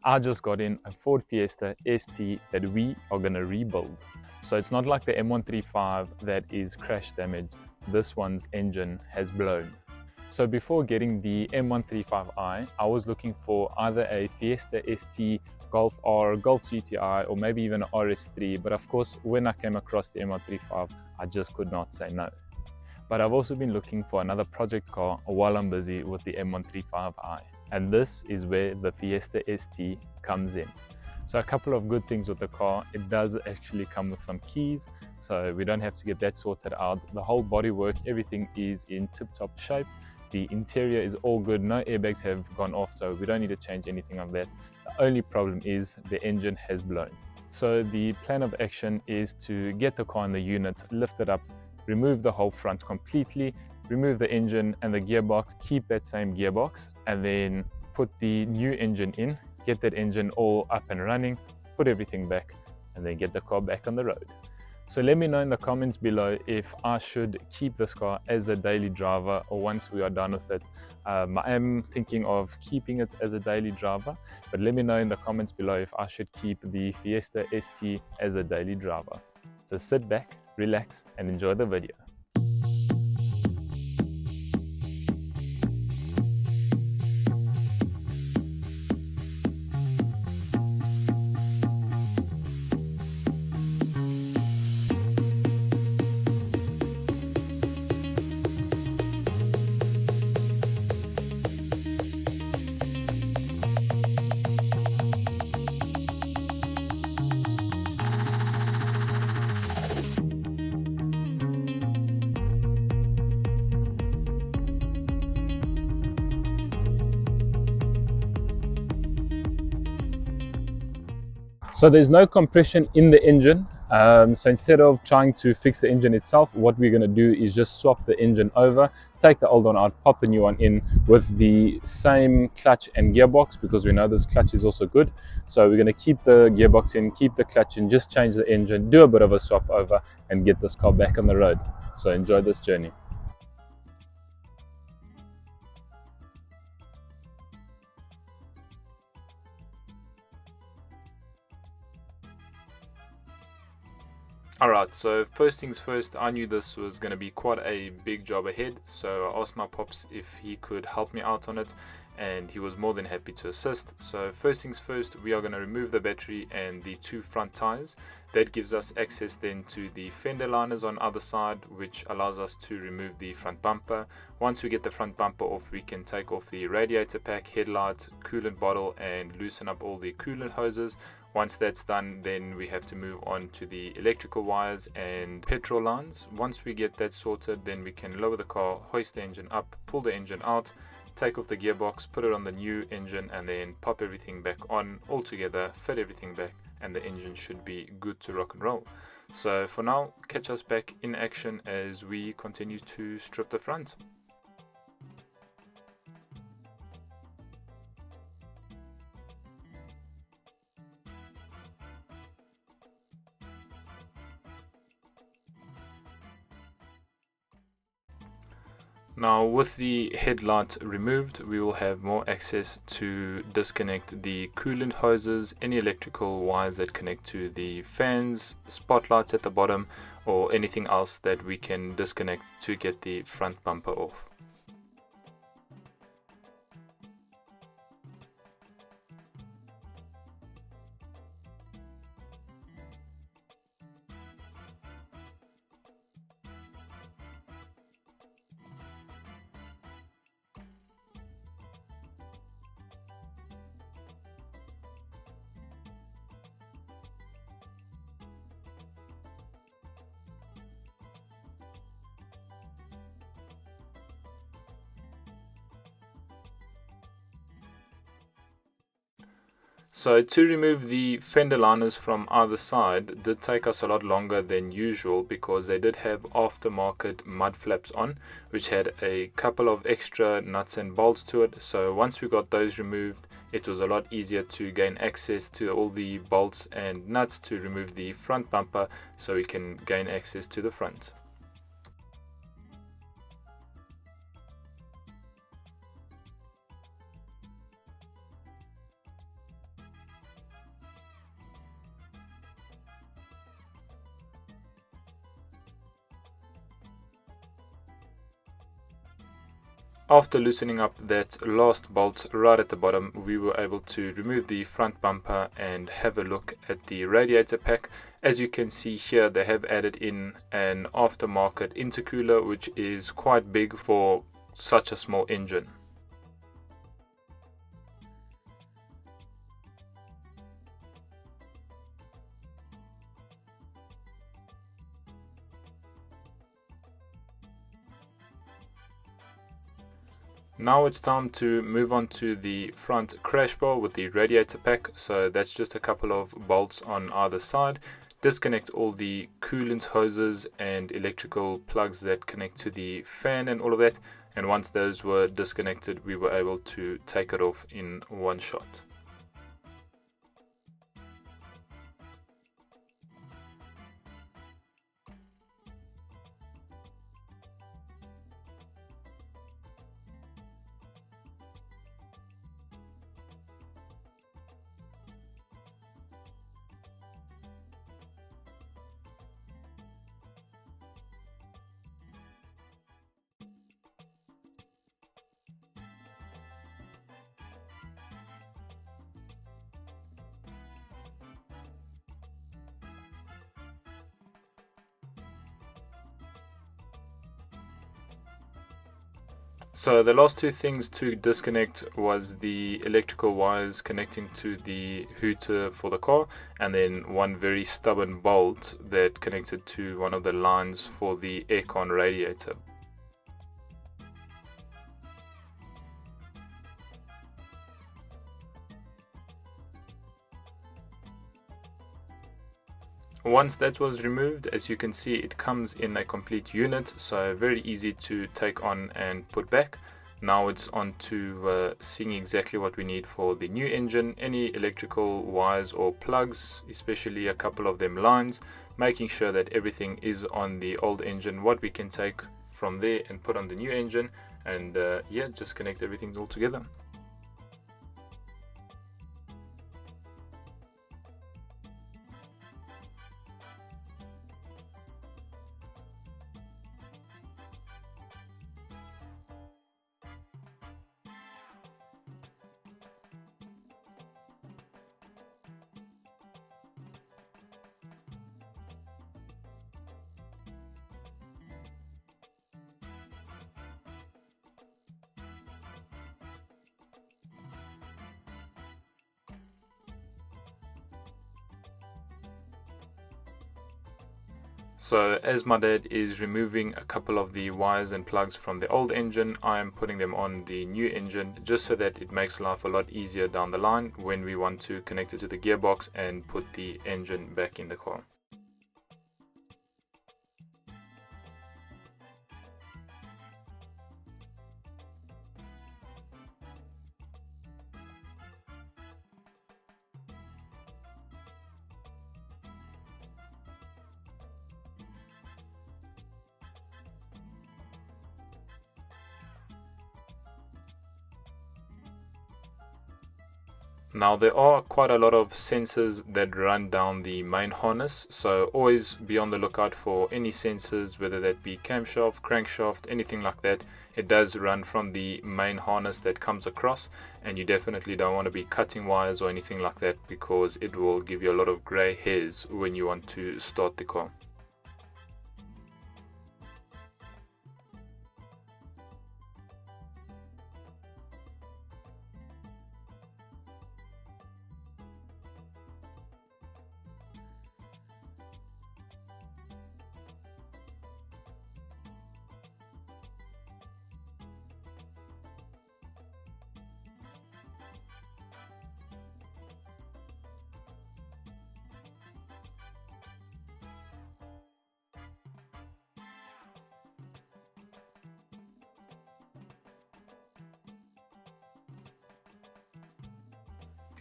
I just got in a Ford Fiesta ST that we are going to rebuild. So it's not like the M135 that is crash damaged. This one's engine has blown. So before getting the M135i, I was looking for either a Fiesta ST, Golf R, Golf GTI, or maybe even an RS3. But of course, when I came across the M135, I just could not say no. But I've also been looking for another project car while I'm busy with the M135i. And this is where the Fiesta ST comes in. So a couple of good things with the car: it does actually come with some keys, so we don't have to get that sorted out. The whole bodywork, everything is in tip-top shape. The interior is all good, no airbags have gone off, so we don't need to change anything of that. The only problem is the engine has blown. So the plan of action is to get the car in the unit, lift it up, remove the whole front completely, remove the engine and the gearbox, keep that same gearbox, and then put the new engine in, get that engine all up and running, put everything back, and then get the car back on the road. So let me know in the comments below if I should keep this car as a daily driver, or once we are done with it. I am thinking of keeping it as a daily driver, but let me know in the comments below if I should keep the Fiesta ST as a daily driver. So sit back, relax, and enjoy the video. So there's no compression in the engine. So instead of trying to fix the engine itself, what we're going to do is just swap the engine over, take the old one out, pop the new one in with the same clutch and gearbox, because we know this clutch is also good. So we're going to keep the gearbox in, keep the clutch in, just change the engine, do a bit of a swap over, and get this car back on the road. So enjoy this journey. Alright, so first things first, I knew this was going to be quite a big job ahead, so I asked my pops if he could help me out on it, and he was more than happy to assist. So first things first, we are going to remove the battery and the two front tires. That gives us access then to the fender liners on either side, which allows us to remove the front bumper. Once we get the front bumper off, we can take off the radiator pack, headlight, coolant bottle, and loosen up all the coolant hoses. Once that's done, then we have to move on to the electrical wires and petrol lines. Once we get that sorted, then we can lower the car, hoist the engine up, pull the engine out, take off the gearbox, put it on the new engine, and then pop everything back on all together, fit everything back, and the engine should be good to rock and roll. So for now, catch us back in action as we continue to strip the front. Now with the headlight removed, we will have more access to disconnect the coolant hoses, any electrical wires that connect to the fans, spotlights at the bottom, or anything else that we can disconnect to get the front bumper off. So to remove the fender liners from either side did take us a lot longer than usual, because they did have aftermarket mud flaps on, which had a couple of extra nuts and bolts to it. So once we got those removed, it was a lot easier to gain access to all the bolts and nuts to remove the front bumper, so we can gain access to the front. After loosening up that last bolt right at the bottom, we were able to remove the front bumper and have a look at the radiator pack. As you can see here, they have added in an aftermarket intercooler, which is quite big for such a small engine. Now it's time to move on to the front crash bar with the radiator pack. So that's just a couple of bolts on either side. Disconnect all the coolant hoses and electrical plugs that connect to the fan and all of that. And once those were disconnected, we were able to take it off in one shot. So the last two things to disconnect was the electrical wires connecting to the hooter for the car, and then one very stubborn bolt that connected to one of the lines for the aircon radiator. Once that was removed, as you can see, it comes in a complete unit, so very easy to take on and put back. Now it's on to seeing exactly what we need for the new engine, any electrical wires or plugs, especially a couple of them lines, making sure that everything is on the old engine, what we can take from there and put on the new engine, and yeah, just connect everything all together. So as my dad is removing a couple of the wires and plugs from the old engine, I am putting them on the new engine just so that it makes life a lot easier down the line when we want to connect it to the gearbox and put the engine back in the car. Now there are quite a lot of sensors that run down the main harness, so always be on the lookout for any sensors, whether that be camshaft, crankshaft, anything like that. It does run from the main harness that comes across, and you definitely don't want to be cutting wires or anything like that, because it will give you a lot of grey hairs when you want to start the car.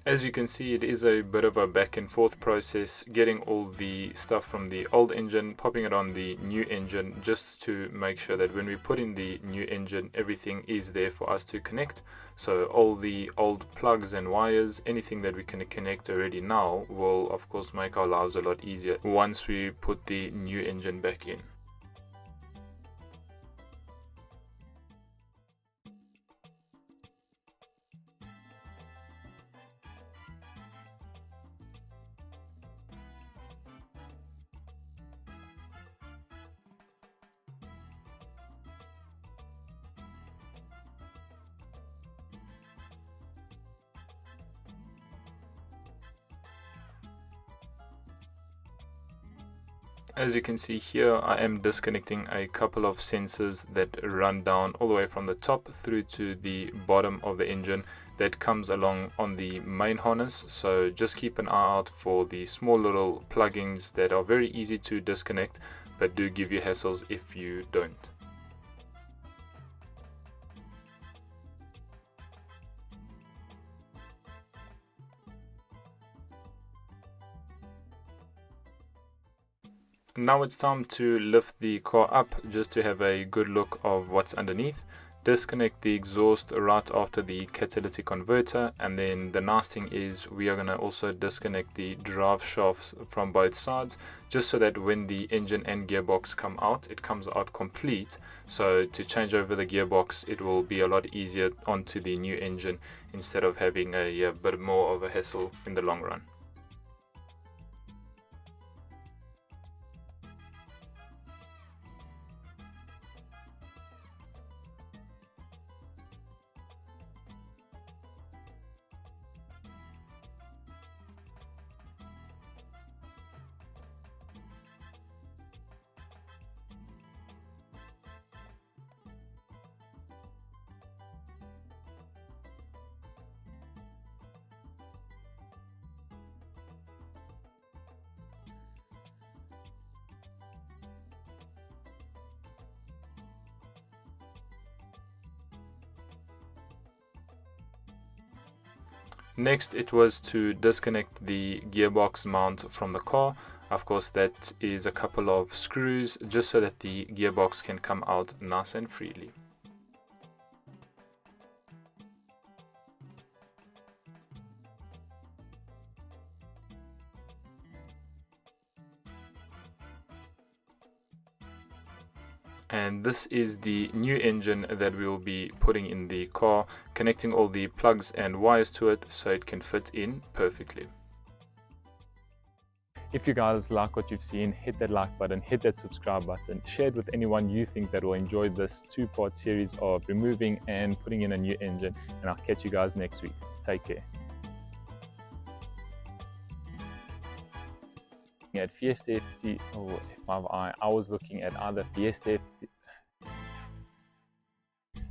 As you can see, it is a bit of a back and forth process getting all the stuff from the old engine, popping it on the new engine, just to make sure that when we put in the new engine, everything is there for us to connect. So all the old plugs and wires, anything that we can connect already now, will of course make our lives a lot easier once we put the new engine back in. As you can see here, I am disconnecting a couple of sensors that run down all the way from the top through to the bottom of the engine that comes along on the main harness. So just keep an eye out for the small little plugins that are very easy to disconnect, but do give you hassles if you don't. Now it's time to lift the car up just to have a good look of what's underneath. Disconnect the exhaust right after the catalytic converter, and then the nice thing is we are going to also disconnect the drive shafts from both sides, just so that when the engine and gearbox come out, it comes out complete. So to change over the gearbox, it will be a lot easier onto the new engine instead of having a bit more of a hassle in the long run. Next, it was to disconnect the gearbox mount from the car. Of course, that is a couple of screws just so that the gearbox can come out nice and freely. And this is the new engine that we will be putting in the car, connecting all the plugs and wires to it so it can fit in perfectly. If you guys like what you've seen, hit that like button, hit that subscribe button, share it with anyone you think that will enjoy this two-part series of removing and putting in a new engine, and I'll catch you guys next week. Take care. At Fiesta FT or F5i, I was looking at either Fiesta FT.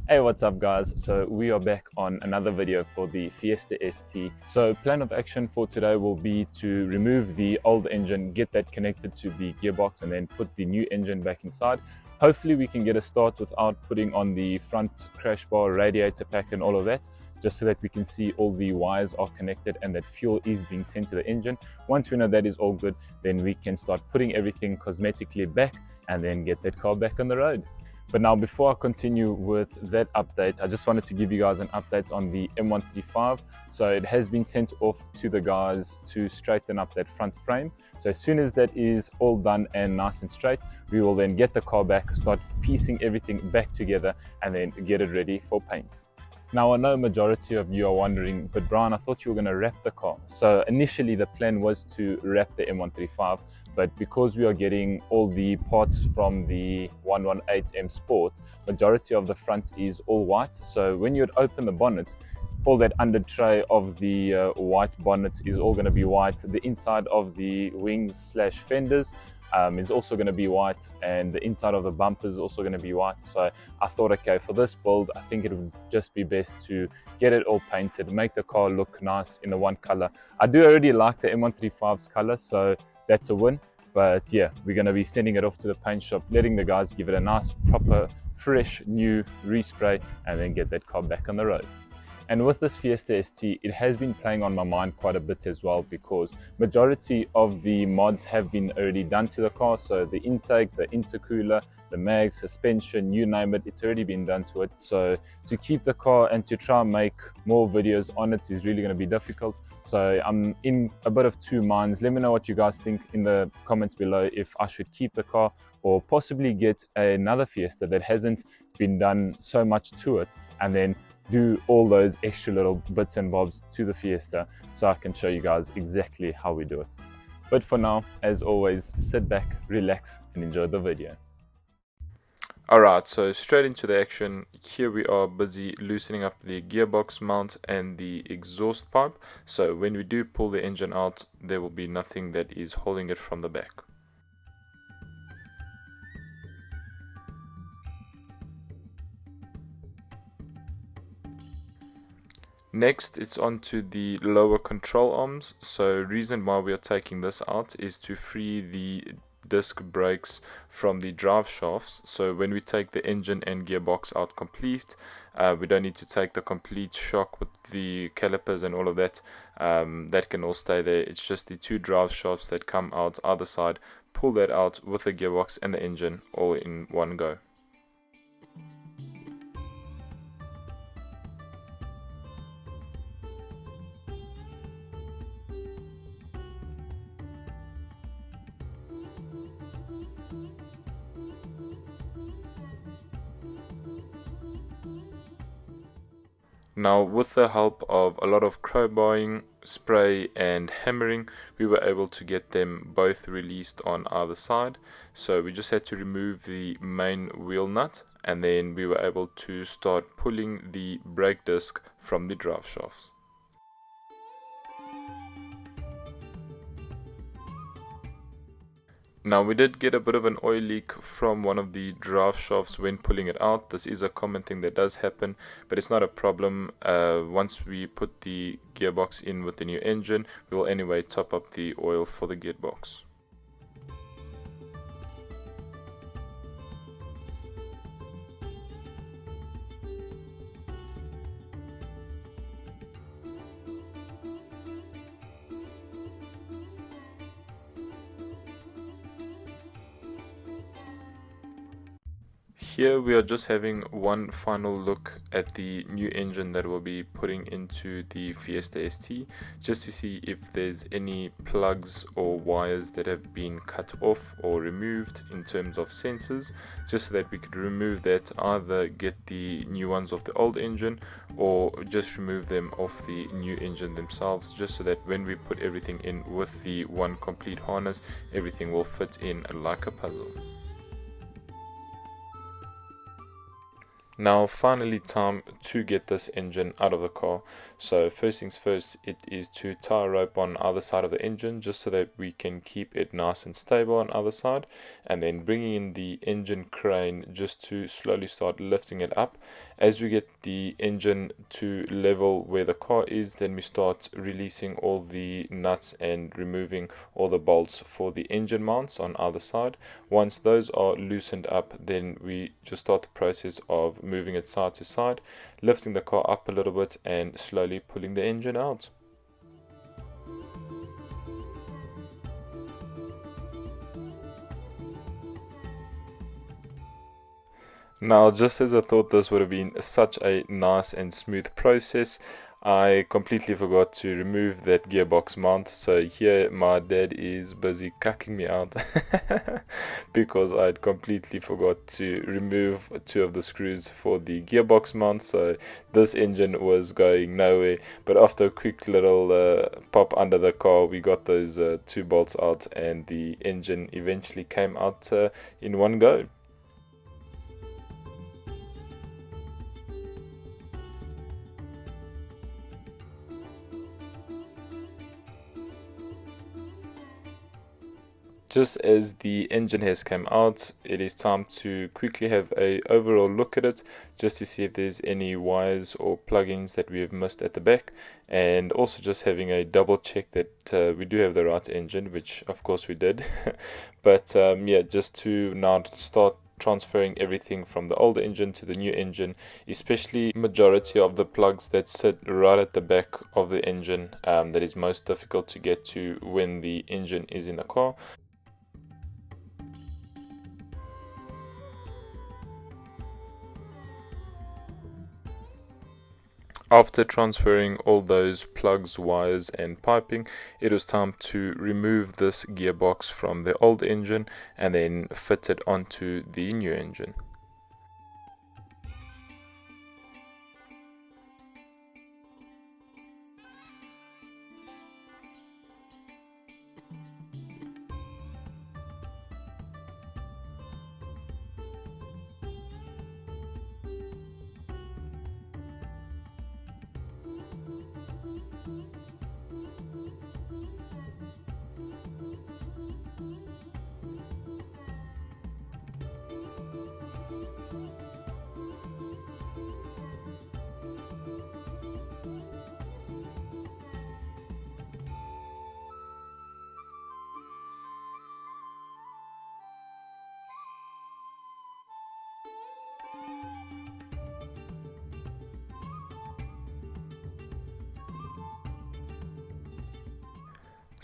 Hey, what's up guys? So we are back on another video for the Fiesta ST. So plan of action for today will be to remove the old engine, get that connected to the gearbox, and then put the new engine back inside. Hopefully we can get a start without putting on the front crash bar, radiator pack and all of that, just so that we can see all the wires are connected and that fuel is being sent to the engine. Once we know that is all good, then we can start putting everything cosmetically back and then get that car back on the road. But now, before I continue with that update, I just wanted to give you guys an update on the M135. So it has been sent off to the guys to straighten up that front frame. So as soon as that is all done and nice and straight, we will then get the car back, start piecing everything back together and then get it ready for paint. Now I know majority of you are wondering, but Brian, I thought you were going to wrap the car. So initially the plan was to wrap the M135, but because we are getting all the parts from the 118M Sport, majority of the front is all white. So when you'd open the bonnet, all that under tray of the white bonnet is all going to be white. The inside of the wings / fenders is also going to be white, and the inside of the bumper is also going to be white. So I thought, okay, for this build I think it would just be best to get it all painted, make the car look nice in the one color. I do already like the M135's color, so that's a win. But yeah, we're going to be sending it off to the paint shop, letting the guys give it a nice proper fresh new respray and then get that car back on the road. And with this Fiesta ST, it has been playing on my mind quite a bit as well, because majority of the mods have been already done to the car. So the intake, the intercooler, the mag, suspension, you name it, it's already been done to it. So to keep the car and to try and make more videos on it is really going to be difficult. So I'm in a bit of two minds. Let me know what you guys think in the comments below, if I should keep the car or possibly get another Fiesta that hasn't been done so much to it, and then do all those extra little bits and bobs to the Fiesta so I can show you guys exactly how we do it. But for now, as always, sit back, relax and enjoy the video. Alright, so straight into the action. Here we are busy loosening up the gearbox mount and the exhaust pipe, so when we do pull the engine out, there will be nothing that is holding it from the back. Next, it's on to the lower control arms. So reason why we are taking this out is to free the disc brakes from the drive shafts. So when we take the engine and gearbox out complete, we don't need to take the complete shock with the calipers and all of that. That can all stay there. It's just the two drive shafts that come out either side. Pull that out with the gearbox and the engine all in one go. Now, with the help of a lot of crowbarring, spray and hammering, we were able to get them both released on either side. So we just had to remove the main wheel nut, and then we were able to start pulling the brake disc from the drive shafts. Now, we did get a bit of an oil leak from one of the drive shafts when pulling it out. This is a common thing that does happen, but it's not a problem. Once we put the gearbox in with the new engine, we will anyway top up the oil for the gearbox. Here we are just having one final look at the new engine that we'll be putting into the Fiesta ST, just to see if there's any plugs or wires that have been cut off or removed in terms of sensors, just so that we could remove that, either get the new ones off the old engine or just remove them off the new engine themselves, just so that when we put everything in with the one complete harness, everything will fit in like a puzzle. Now finally time to get this engine out of the car. So first things first, it is to tie a rope on either side of the engine, just so that we can keep it nice and stable on either side, and then bringing in the engine crane just to slowly start lifting it up. As we get the engine to level where the car is, then we start releasing all the nuts and removing all the bolts for the engine mounts on either side. Once those are loosened up, then we just start the process of moving it side to side, lifting the car up a little bit and slowly pulling the engine out. Now, just as I thought this would have been such a nice and smooth process, I completely forgot to remove that gearbox mount. So here my dad is busy cucking me out because I'd completely forgot to remove two of the screws for the gearbox mount. So this engine was going nowhere, but after a quick little pop under the car, we got those two bolts out, and the engine eventually came out in one go. Just as the engine has come out, it is time to quickly have a overall look at it, just to see if there's any wires or plugins that we have missed at the back, and also just having a double check that we do have the right engine, which of course we did. But yeah, just to now start transferring everything from the old engine to the new engine, especially majority of the plugs that sit right at the back of the engine, that is most difficult to get to when the engine is in the car. After transferring all those plugs, wires and piping, it was time to remove this gearbox from the old engine and then fit it onto the new engine.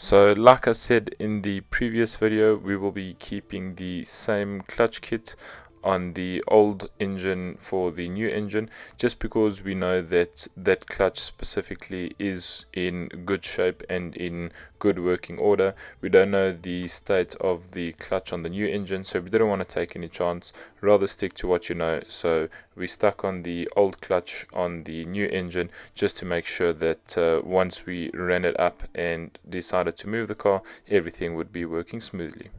So like I said in the previous video, we will be keeping the same clutch kit on the old engine for the new engine, just because we know that that clutch specifically is in good shape and in good working order. We don't know the state of the clutch on the new engine, so we didn't want to take any chance, rather stick to what you know. So we stuck on the old clutch on the new engine just to make sure that once we ran it up and decided to move the car, everything would be working smoothly.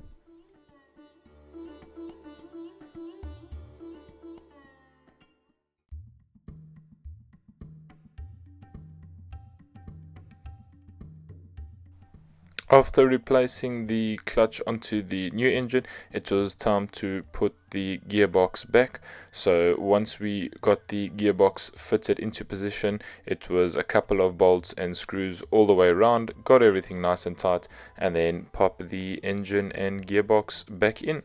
After replacing the clutch onto the new engine, it was time to put the gearbox back. So once we got the gearbox fitted into position, it was a couple of bolts and screws all the way around, got everything nice and tight, and then pop the engine and gearbox back in.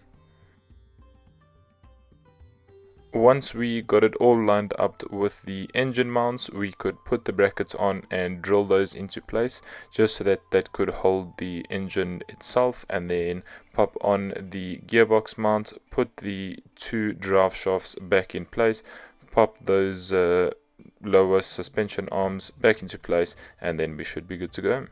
Once we got it all lined up with the engine mounts, we could put the brackets on and drill those into place, just so that that could hold the engine itself, and then pop on the gearbox mount, put the two drive shafts back in place, pop those lower suspension arms back into place, and then we should be good to go.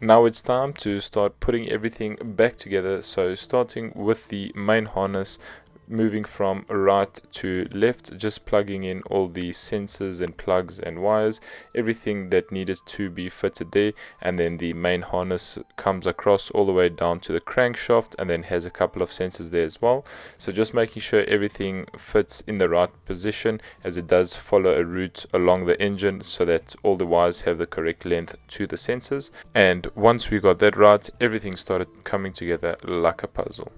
Now it's time to start putting everything back together. So starting with the main harness, moving from right to left, just plugging in all the sensors and plugs and wires, everything that needed to be fitted there, and then the main harness comes across all the way down to the crankshaft and then has a couple of sensors there as well. So just making sure everything fits in the right position, as it does follow a route along the engine, so that all the wires have the correct length to the sensors. And once we got that right, everything started coming together like a puzzle.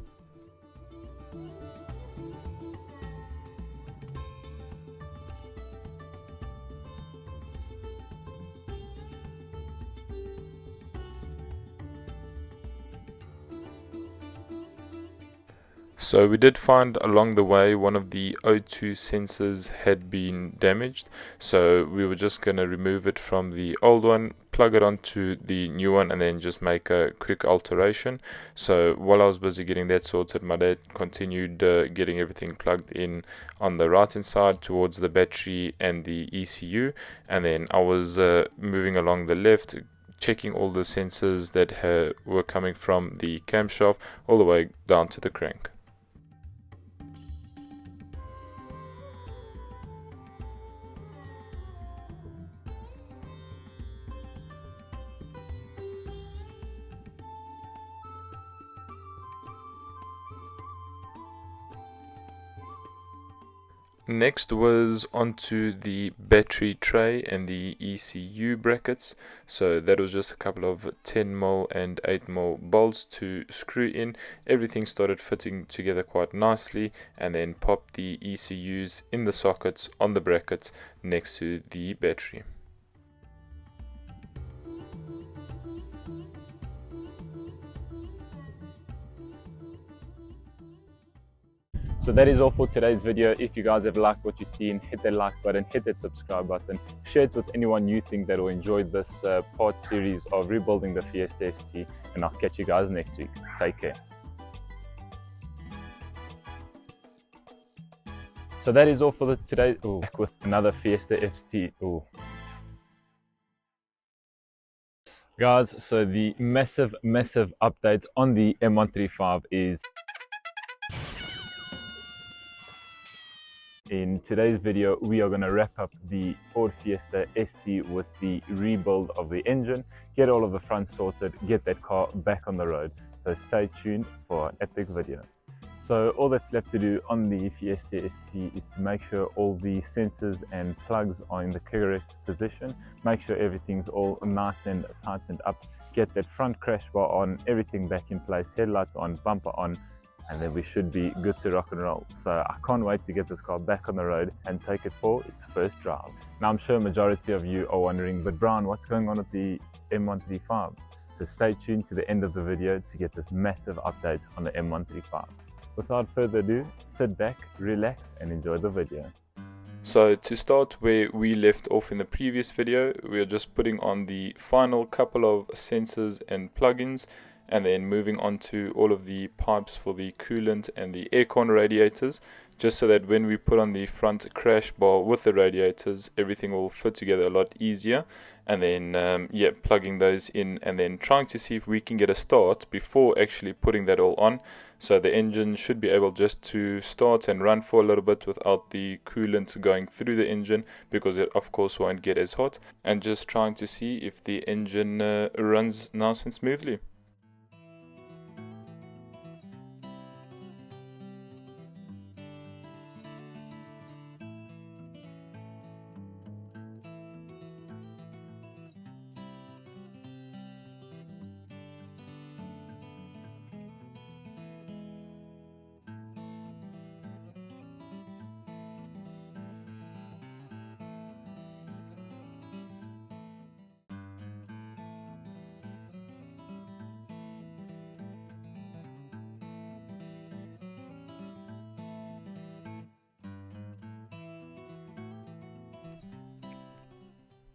So we did find along the way one of the O2 sensors had been damaged, so we were just going to remove it from the old one, plug it onto the new one, and then just make a quick alteration. So while I was busy getting that sorted, my dad continued getting everything plugged in on the right hand side towards the battery and the ECU, and then I was moving along the left, checking all the sensors that were coming from the camshaft all the way down to the crank. Next was onto the battery tray and the ECU brackets. So that was just a couple of 10mm and 8mm bolts to screw in. Everything started fitting together quite nicely, and then pop the ECUs in the sockets on the brackets next to the battery. So that is all for today's video. If you guys have liked what you've seen, hit that like button, hit that subscribe button, share it with anyone you think that will enjoy this part series of rebuilding the Fiesta ST, and I'll catch you guys next week. Take care. So that is all for today. Back with another Fiesta ST. Guys, so the massive update on the M135 is in today's video. We are going to wrap up the Ford Fiesta ST with the rebuild of the engine, get all of the front sorted, get that car back on the road. So stay tuned for an epic video. So all that's left to do on the Fiesta ST is to make sure all the sensors and plugs are in the correct position, make sure everything's all nice and tightened up, get that front crash bar on, everything back in place, headlights on, bumper on, and then we should be good to rock and roll. So I can't wait to get this car back on the road and take it for its first drive. Now I'm sure a majority of you are wondering, but Brian, what's going on with the M135? so stay tuned to the end of the video to get this massive update on the M135. Without further ado, sit back, relax and enjoy the video. So to start where we left off in the previous video, we are just putting on the final couple of sensors and plugins, and then moving on to all of the pipes for the coolant and the aircon radiators, just so that when we put on the front crash bar with the radiators, everything will fit together a lot easier. And then plugging those in and then trying to see if we can get a start before actually putting that all on. So the engine should be able just to start and run for a little bit without the coolant going through the engine, because it of course won't get as hot, and just trying to see if the engine runs nice and smoothly.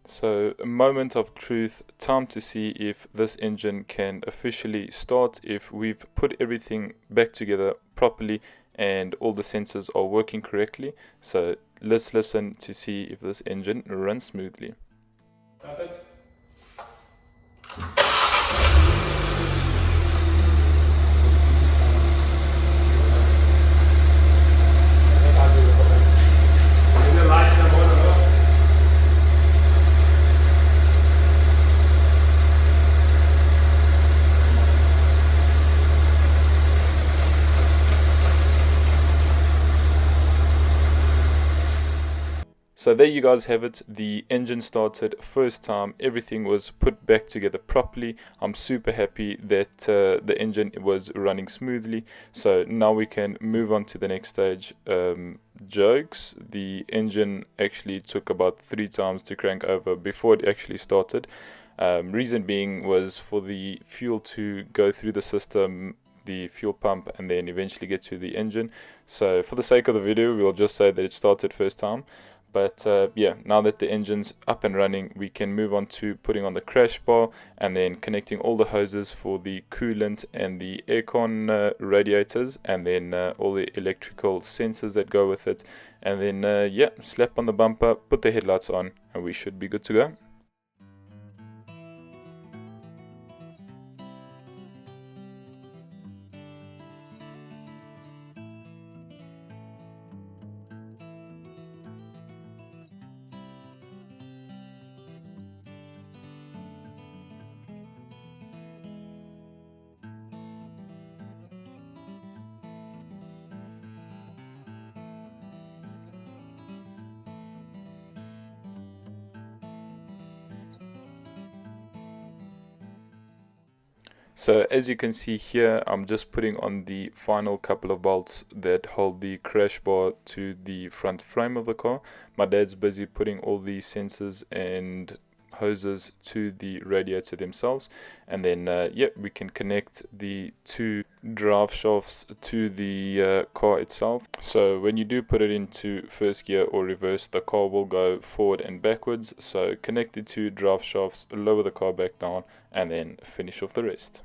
So a moment of truth, time to see if this engine can officially start, if we've put everything back together properly and all the sensors are working correctly. So let's listen to see if this engine runs smoothly. Started. So there you guys have it, the engine started first time, everything was put back together properly. I'm super happy that the engine was running smoothly. So now we can move on to the next stage. Jokes, the engine actually took about 3 times to crank over before it actually started. Reason being was for the fuel to go through the system, the fuel pump, and then eventually get to the engine. So for the sake of the video, we'll just say that it started first time. But now that the engine's up and running, we can move on to putting on the crash bar and then connecting all the hoses for the coolant and the aircon radiators, and then all the electrical sensors that go with it. And then slap on the bumper, put the headlights on, and we should be good to go. So as you can see here, I'm just putting on the final couple of bolts that hold the crash bar to the front frame of the car. My dad's busy putting all the sensors and hoses to the radiator themselves, and then we can connect the 2 drive shafts to the car itself. So when you do put it into first gear or reverse, the car will go forward and backwards. So connect the 2 drive shafts, lower the car back down, and then finish off the rest.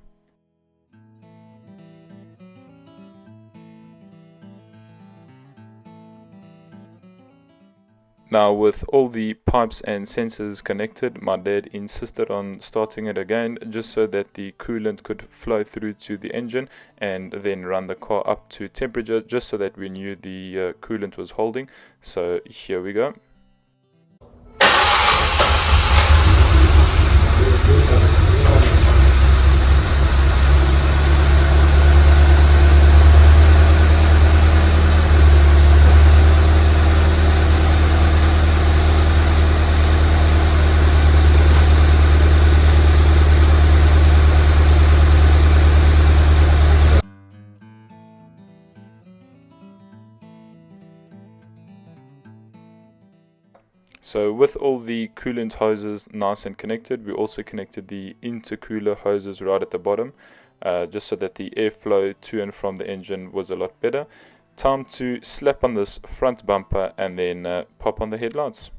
Now with all the pipes and sensors connected, my dad insisted on starting it again just so that the coolant could flow through to the engine and then run the car up to temperature, just so that we knew the coolant was holding. So here we go. So with all the coolant hoses nice and connected, we also connected the intercooler hoses right at the bottom, just so that the airflow to and from the engine was a lot better. Time to slap on this front bumper and then pop on the headlights.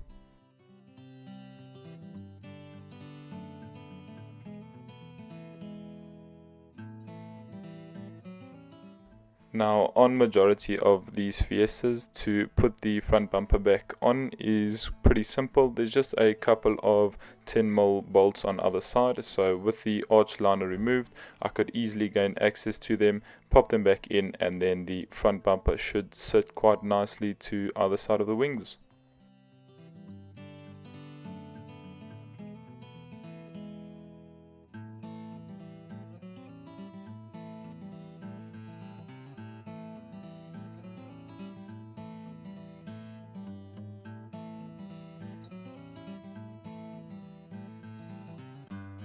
Now, on majority of these Fiestas, to put the front bumper back on is pretty simple. There's just a couple of 10mm bolts on either side, so with the arch liner removed, I could easily gain access to them, pop them back in, and then the front bumper should sit quite nicely to either side of the wings.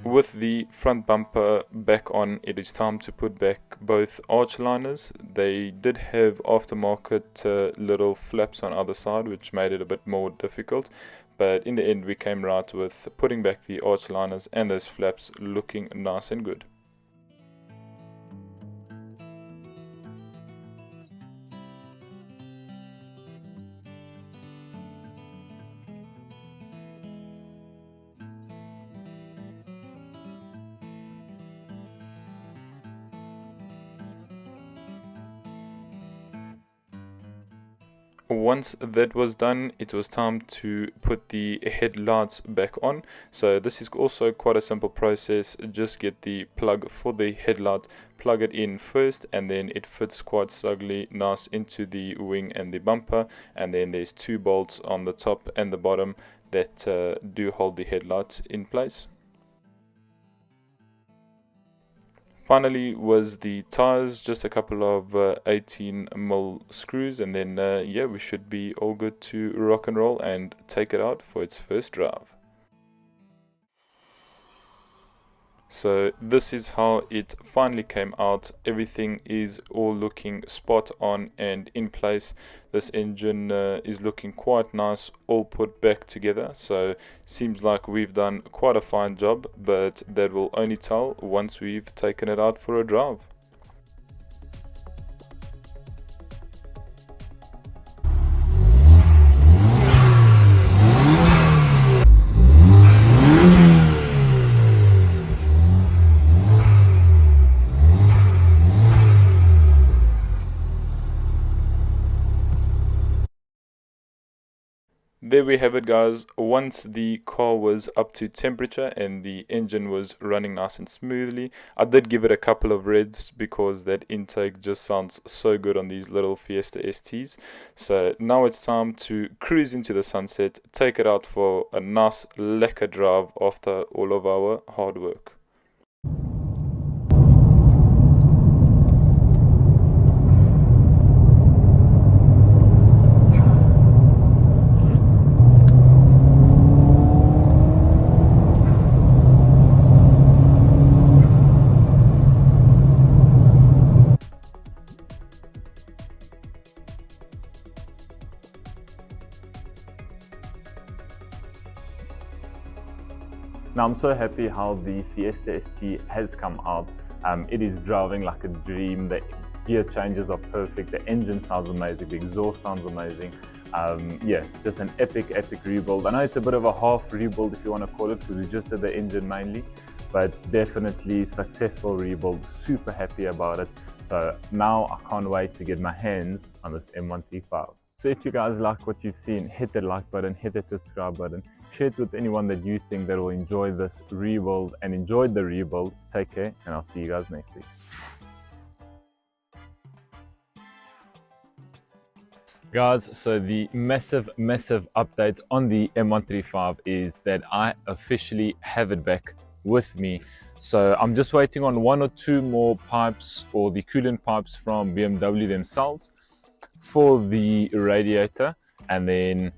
With the front bumper back on, it is time to put back both arch liners. They did have aftermarket little flaps on either side, which made it a bit more difficult, but in the end we came right with putting back the arch liners and those flaps looking nice and good. Once that was done, it was time to put the headlights back on. So this is also quite a simple process. Just get the plug for the headlight, plug it in first, and then it fits quite snugly nice into the wing and the bumper. And then there's 2 bolts on the top and the bottom that do hold the headlights in place. Finally was the tires, just a couple of 18mm screws, and then yeah, we should be all good to rock and roll and take it out for its first drive. So this is how it finally came out. Everything is all looking spot on and in place. This engine is looking quite nice, all put back together. So seems like we've done quite a fine job, but that will only tell once we've taken it out for a drive. There we have it, guys. Once the car was up to temperature and the engine was running nice and smoothly, I did give it a couple of revs because that intake just sounds so good on these little Fiesta STs. So now it's time to cruise into the sunset, take it out for a nice lekker drive after all of our hard work. Now I'm so happy how the Fiesta ST has come out. It is driving like a dream. The gear changes are perfect. The engine sounds amazing. The exhaust sounds amazing. Yeah, just an epic rebuild. I know it's a bit of a half rebuild if you want to call it, because we just did the engine mainly, but definitely successful rebuild. Super happy about it. So now I can't wait to get my hands on this M135. So if you guys like what you've seen, hit that like button, hit that subscribe button, share it with anyone that you think that will enjoy this rebuild and enjoyed the rebuild. Take care, and I'll see you guys next week. Guys, so the massive update on the M135 is that I officially have it back with me. So I'm just waiting on 1 or 2 more pipes, or the coolant pipes from BMW themselves, for the radiator, and then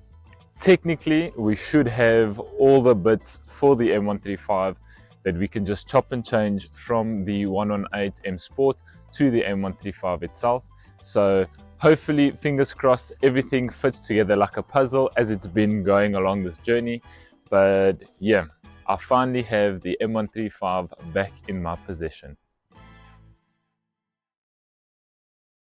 technically we should have all the bits for the M135 that we can just chop and change from the 118 M Sport to the M135 itself. So Hopefully, fingers crossed, everything fits together like a puzzle as it's been going along this journey. But yeah, I finally have the M135 back in my possession.